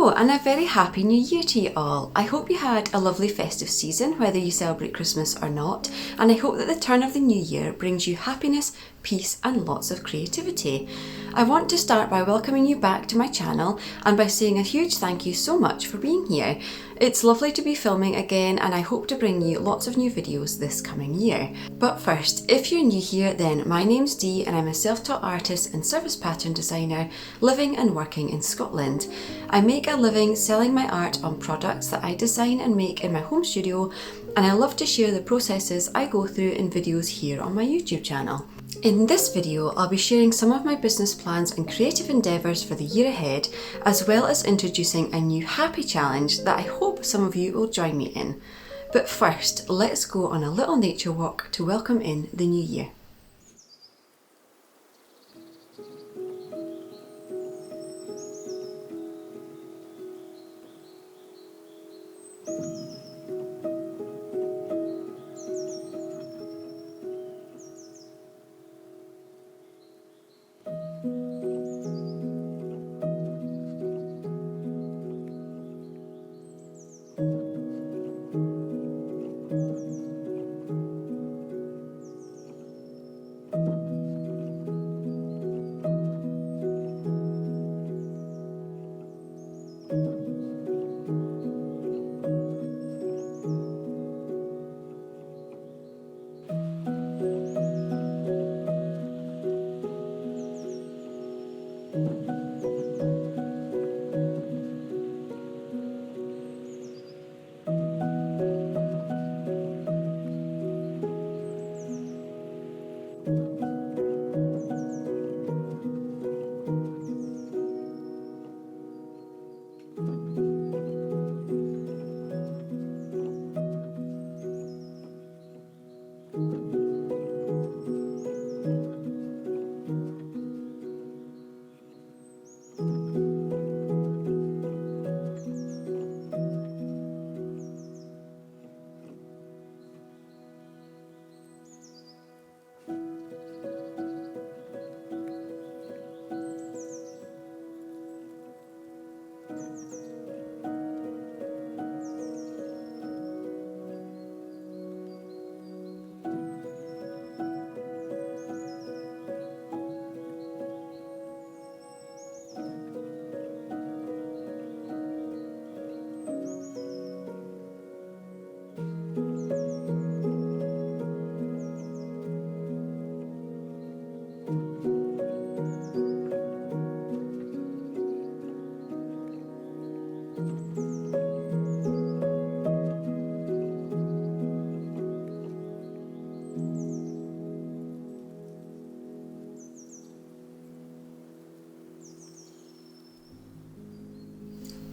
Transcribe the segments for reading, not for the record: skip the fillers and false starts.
Hello and a very happy new year to you all. I hope you had a lovely festive season, whether you celebrate Christmas or not, and I hope that the turn of the new year brings you happiness, peace and lots of creativity. I want to start by welcoming you back to my channel and by saying a huge thank you so much for being here. It's lovely to be filming again and I hope to bring you lots of new videos this coming year. But first, if you're new here, then my name's Dee and I'm a self-taught artist and service pattern designer living and working in Scotland. I make a living selling my art on products that I design and make in my home studio, and I love to share the processes I go through in videos here on my YouTube channel. In this video, I'll be sharing some of my business plans and creative endeavours for the year ahead, as well as introducing a new happy challenge that I hope some of you will join me in. But first, let's go on a little nature walk to welcome in the new year.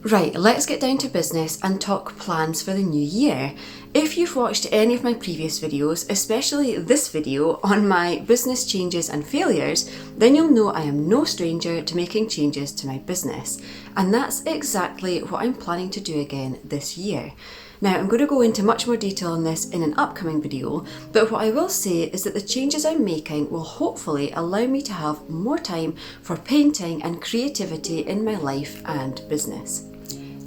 Right, let's get down to business and talk plans for the new year. If you've watched any of my previous videos, especially this video on my business changes and failures, then you'll know I am no stranger to making changes to my business. And that's exactly what I'm planning to do again this year. Now, I'm going to go into much more detail on this in an upcoming video, but what I will say is that the changes I'm making will hopefully allow me to have more time for painting and creativity in my life and business.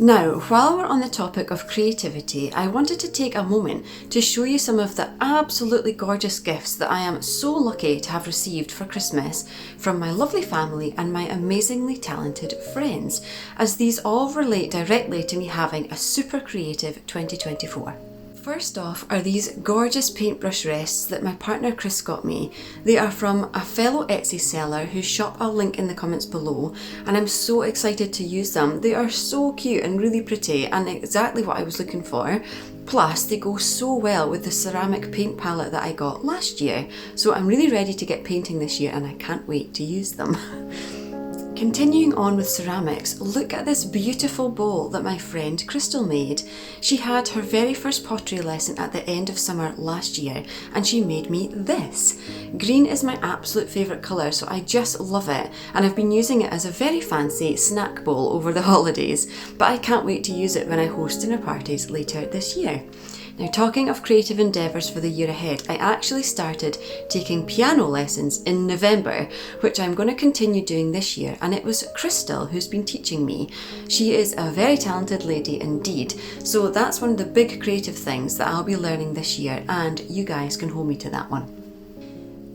Now, while we're on the topic of creativity, I wanted to take a moment to show you some of the absolutely gorgeous gifts that I am so lucky to have received for Christmas from my lovely family and my amazingly talented friends, as these all relate directly to me having a super creative 2024. First off are these gorgeous paintbrush rests that my partner Chris got me. They are from a fellow Etsy seller whose shop I'll link in the comments below, and I'm so excited to use them. They are so cute and really pretty and exactly what I was looking for. Plus, they go so well with the ceramic paint palette that I got last year. So I'm really ready to get painting this year and I can't wait to use them. Continuing on with ceramics, look at this beautiful bowl that my friend Crystal made. She had her very first pottery lesson at the end of summer last year and she made me this. Green is my absolute favourite colour, so I just love it, and I've been using it as a very fancy snack bowl over the holidays, but I can't wait to use it when I host dinner parties later this year. Now, talking of creative endeavours for the year ahead, I actually started taking piano lessons in November, which I'm going to continue doing this year, and it was Crystal who's been teaching me. She is a very talented lady indeed, so that's one of the big creative things that I'll be learning this year, and you guys can hold me to that one.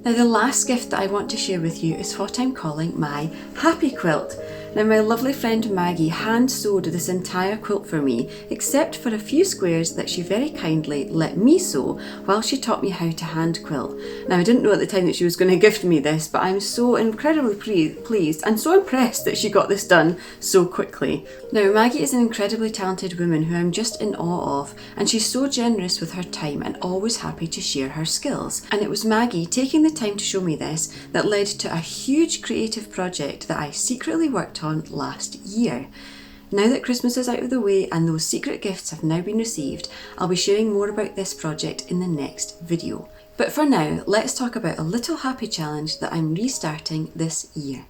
Now, the last gift that I want to share with you is what I'm calling my happy quilt. Now, my lovely friend Maggie hand sewed this entire quilt for me, except for a few squares that she very kindly let me sew while she taught me how to hand quilt. Now, I didn't know at the time that she was going to gift me this, but I'm so incredibly pleased and so impressed that she got this done so quickly. Now, Maggie is an incredibly talented woman who I'm just in awe of, and she's so generous with her time and always happy to share her skills. And it was Maggie taking the time to show me this that led to a huge creative project that I secretly worked on last year. Now that Christmas is out of the way and those secret gifts have now been received, I'll be sharing more about this project in the next video. But for now, let's talk about a little happy challenge that I'm restarting this year.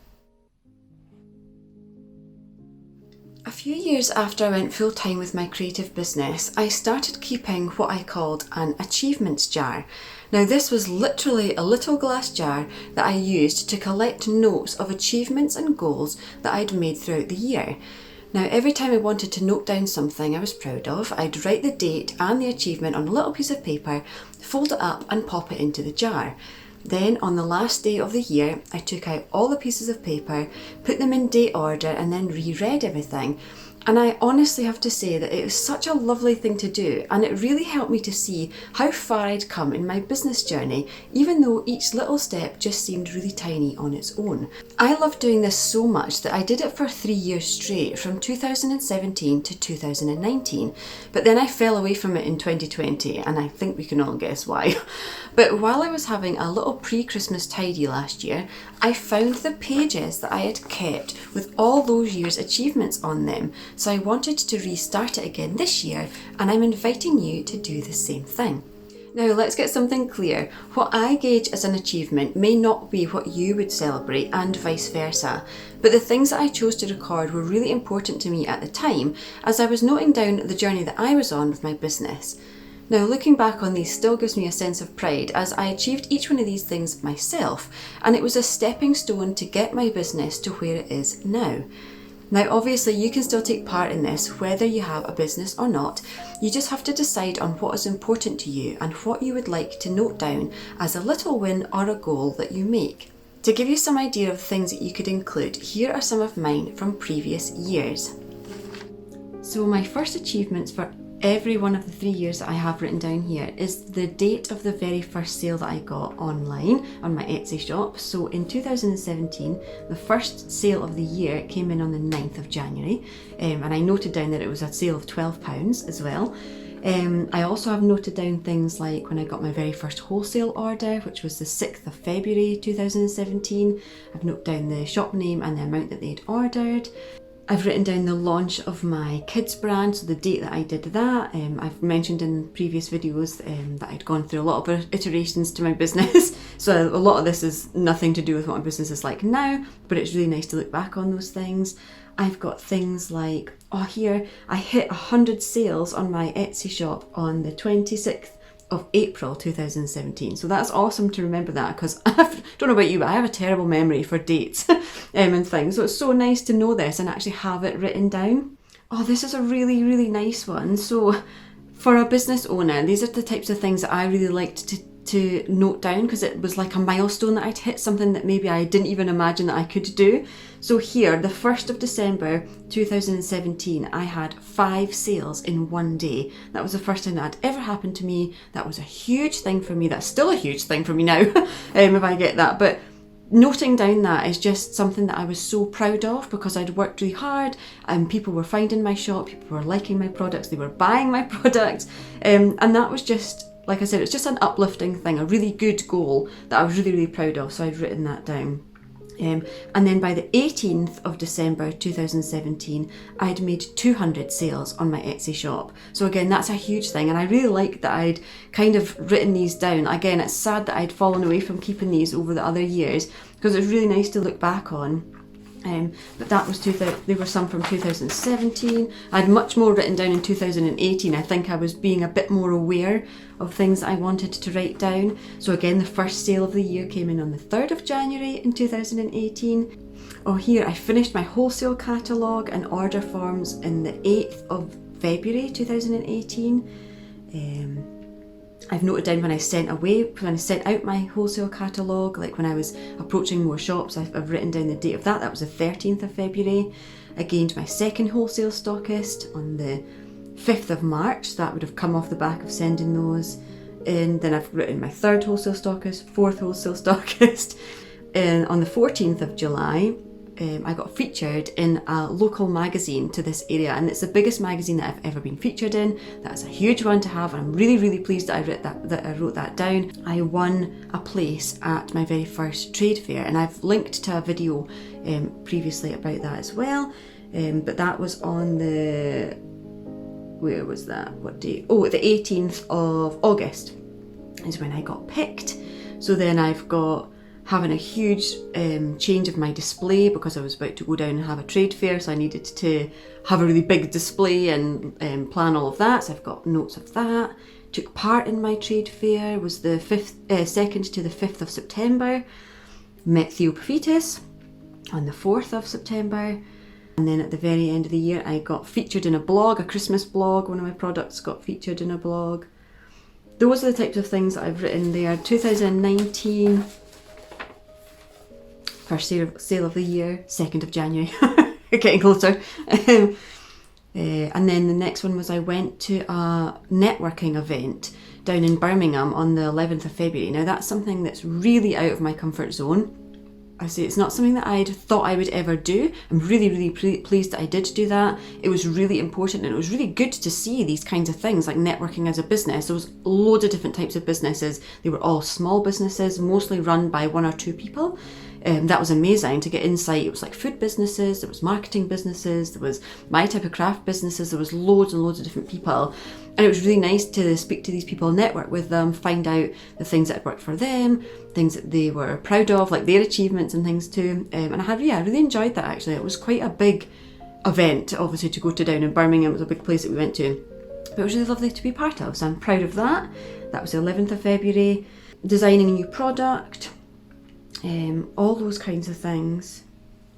A few years after I went full time with my creative business, I started keeping what I called an achievements jar. Now, this was literally a little glass jar that I used to collect notes of achievements and goals that I'd made throughout the year. Now, every time I wanted to note down something I was proud of, I'd write the date and the achievement on a little piece of paper, fold it up and pop it into the jar. Then on the last day of the year, I took out all the pieces of paper, put them in date order and then reread everything. And I honestly have to say that it was such a lovely thing to do, and it really helped me to see how far I'd come in my business journey, even though each little step just seemed really tiny on its own. I loved doing this so much that I did it for 3 years straight, from 2017 to 2019, but then I fell away from it in 2020, and I think we can all guess why. But while I was having a little pre-Christmas tidy last year, I found the pages that I had kept with all those years' achievements on them. So I wanted to restart it again this year, and I'm inviting you to do the same thing. Now, let's get something clear. What I gauge as an achievement may not be what you would celebrate, and vice versa. But the things that I chose to record were really important to me at the time, as I was noting down the journey that I was on with my business. Now, looking back on these still gives me a sense of pride, as I achieved each one of these things myself, and it was a stepping stone to get my business to where it is now. Now, obviously, you can still take part in this whether you have a business or not. You just have to decide on what is important to you and what you would like to note down as a little win or a goal that you make. To give you some idea of things that you could include, here are some of mine from previous years. So my first achievements for every one of the 3 years that I have written down here is the date of the very first sale that I got online on my Etsy shop. So in 2017, the first sale of the year came in on the 9th of January, and I noted down that it was a sale of £12 as well. I also have noted down things like when I got my very first wholesale order, which was the 6th of February 2017. I've noted down the shop name and the amount that they'd ordered. I've written down the launch of my kids brand, so the date that I did that. I've mentioned in previous videos that I'd gone through a lot of iterations to my business, so a lot of this is nothing to do with what my business is like now, but it's really nice to look back on those things. I've got things like, here, I hit 100 sales on my Etsy shop on the 26th of April 2017. So that's awesome to remember that, because I don't know about you, but I have a terrible memory for dates and things. So it's so nice to know this and actually have it written down. Oh, this is a really, really nice one. So for a business owner, these are the types of things that I really liked to note down, because it was like a milestone that I'd hit, something that maybe I didn't even imagine that I could do. So here, the 1st of December 2017, I had 5 sales in one day. That was the first time that had ever happened to me. That was a huge thing for me. That's still a huge thing for me now, if I get that. But noting down that is just something that I was so proud of, because I'd worked really hard and people were finding my shop, people were liking my products, they were buying my products, and that was just, like I said, it's just an uplifting thing, a really good goal that I was really, really proud of, so I'd written that down. And then by the 18th of December 2017, I'd made 200 sales on my Etsy shop. So again, that's a huge thing, and I really like that I'd kind of written these down. Again, it's sad that I'd fallen away from keeping these over the other years, because it's really nice to look back on. But that was there were some from 2017. I had much more written down in 2018. I think I was being a bit more aware of things I wanted to write down. So again, the first sale of the year came in on the 3rd of January in 2018. Oh, here, I finished my wholesale catalogue and order forms in the 8th of February 2018. I've noted down when I sent out my wholesale catalogue, like when I was approaching more shops, I've written down the date of that. That was the 13th of February. I gained my second wholesale stockist on the 5th of March. That would have come off the back of sending those. And then I've written my third wholesale stockist, fourth wholesale stockist. And on the 14th of July, I got featured in a local magazine to this area, and it's the biggest magazine that I've ever been featured in. That's a huge one to have, and I'm really, really pleased that I wrote that down. I won a place at my very first trade fair, and I've linked to a video previously about that as well. But that was on the, where was that? What date? Oh, the 18th of August is when I got picked. So then I've got having a huge change of my display because I was about to go down and have a trade fair, so I needed to have a really big display and plan all of that. So I've got notes of that. Took part in my trade fair, was the 2nd to the 5th of September. Met Theo Prophetus on the 4th of September. And then at the very end of the year, I got featured in a blog, a Christmas blog. One of my products got featured in a blog. Those are the types of things that I've written there. 2019. First sale of the year, 2nd of January, getting closer. And then the next one was I went to a networking event down in Birmingham on the 11th of February. Now that's something that's really out of my comfort zone. I say it's not something that I'd thought I would ever do. I'm really, really pleased that I did do that. It was really important, and it was really good to see these kinds of things like networking as a business. There was loads of different types of businesses. They were all small businesses, mostly run by one or two people. That was amazing to get insight. It was like food businesses, there was marketing businesses, there was my type of craft businesses, there was loads and loads of different people. And it was really nice to speak to these people, network with them, find out the things that had worked for them, things that they were proud of, like their achievements and things too. And I really enjoyed that actually. It was quite a big event, obviously, to go to down in Birmingham. It was a big place that we went to. But it was really lovely to be part of, so I'm proud of that. That was the 11th of February. Designing a new product. All those kinds of things.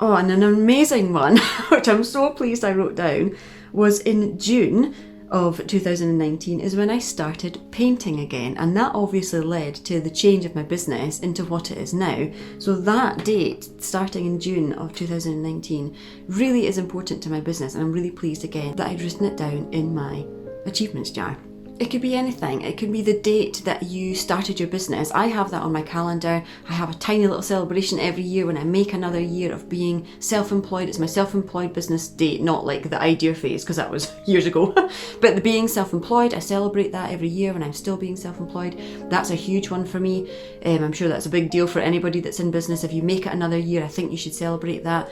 Oh, and an amazing one, which I'm so pleased I wrote down, was in June of 2019 is when I started painting again, and that obviously led to the change of my business into what it is now. So that date, starting in June of 2019, really is important to my business, and I'm really pleased again that I'd written it down in my achievements jar. It could be anything. It could be the date that you started your business. I have that on my calendar. I have a tiny little celebration every year when I make another year of being self-employed. It's my self-employed business date, not like the idea phase, because that was years ago. But the being self-employed, I celebrate that every year when I'm still being self-employed. That's a huge one for me. I'm sure that's a big deal for anybody that's in business. If you make it another year, I think you should celebrate that.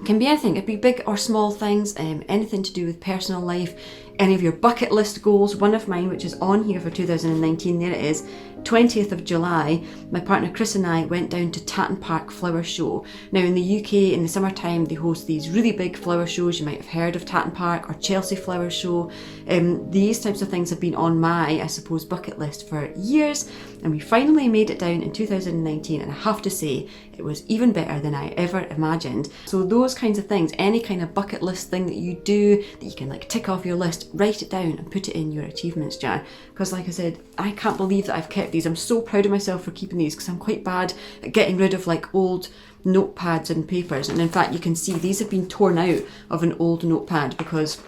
Can be anything. It could be big or small things, anything to do with personal life, any of your bucket list goals. One of mine, which is on here for 2019, there it is, 20th of July, my partner Chris and I went down to Tatton Park Flower Show. Now in the UK, in the summertime, they host these really big flower shows. You might have heard of Tatton Park or Chelsea Flower Show. These types of things have been on my, I suppose, bucket list for years, and we finally made it down in 2019, and I have to say, it was even better than I ever imagined. So those kinds of things, any kind of bucket list thing that you do, that you can like tick off your list, write it down and put it in your achievements jar. Because like I said, I can't believe that I've kept these. I'm so proud of myself for keeping these, because I'm quite bad at getting rid of like old notepads and papers. And in fact, you can see these have been torn out of an old notepad because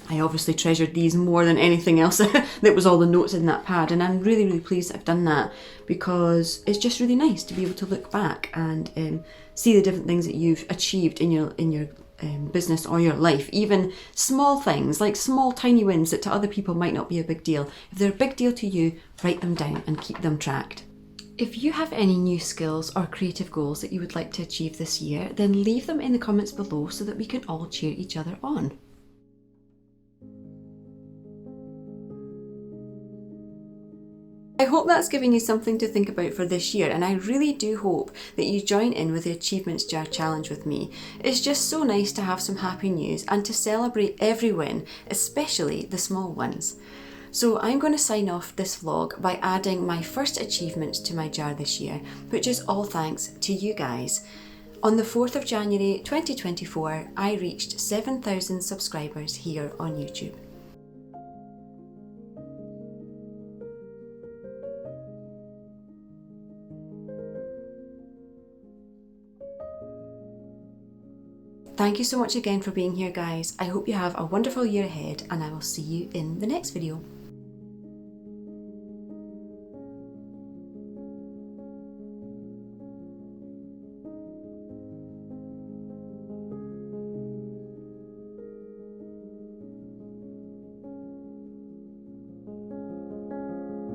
I obviously treasured these more than anything else that was all the notes in that pad. And I'm really, really pleased that I've done that, because it's just really nice to be able to look back and see the different things that you've achieved in your business or your life. Even small things, like small tiny wins that to other people might not be a big deal. If they're a big deal to you, write them down and keep them tracked. If you have any new skills or creative goals that you would like to achieve this year, then leave them in the comments below so that we can all cheer each other on. I hope that's given you something to think about for this year, and I really do hope that you join in with the Achievements Jar Challenge with me. It's just so nice to have some happy news and to celebrate every win, especially the small ones. So I'm going to sign off this vlog by adding my first achievement to my jar this year, which is all thanks to you guys. On the 4th of January 2024, I reached 7,000 subscribers here on YouTube. Thank you so much again for being here, guys. I hope you have a wonderful year ahead, and I will see you in the next video.